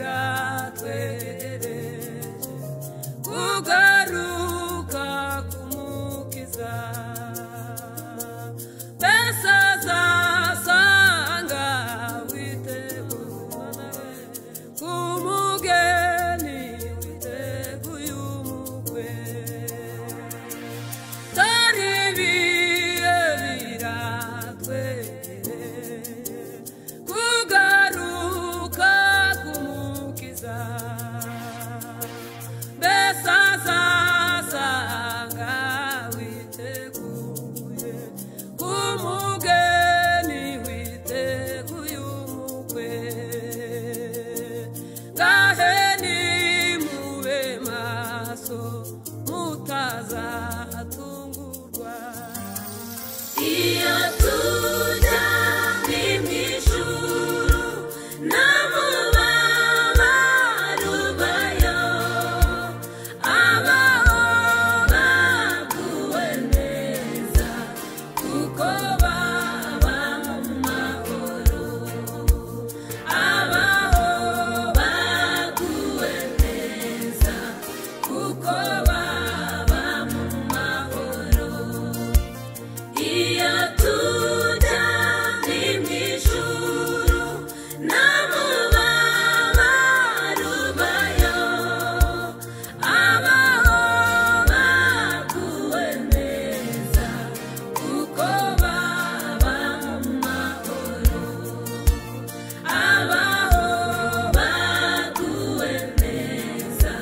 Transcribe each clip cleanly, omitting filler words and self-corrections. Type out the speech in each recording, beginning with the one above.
biratwegereje kugaruka kumukiza mbese azasanga witeguye kumugeni witeguye umukwe dore ibihe biratwegereje kugaruka kumukiza mbese azasanga witeguye kumugeni witeguye umukwe ngahe nimube maso mutazatungurwa iyo tujya mw'ijuru n'amubabarubayo abaho baguwe neza kuko baba mu mahoro abaho baguwe neza kuko baba mu mahoro iyo tujya mw'ijuru n'amubabarubayo abaho baguwe neza kuko baba mu mahoro abaho baguwe neza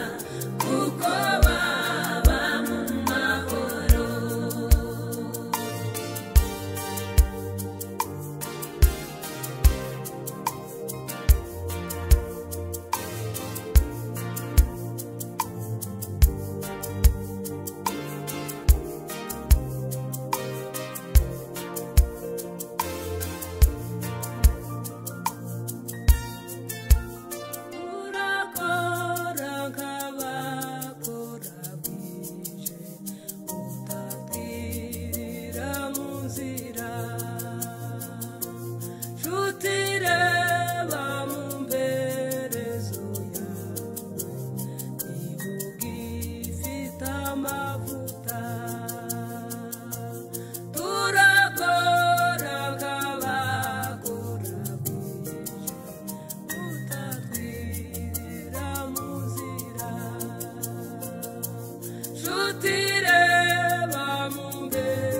kuko baba mu mahoro urakora nk'abakora bwije utatwirira mu nzira nshuti reba mu mperezo yawe niba ugifite amavuta turakora nk'abakora bwije utatwirira mu nzira nshuti reba mu mperezo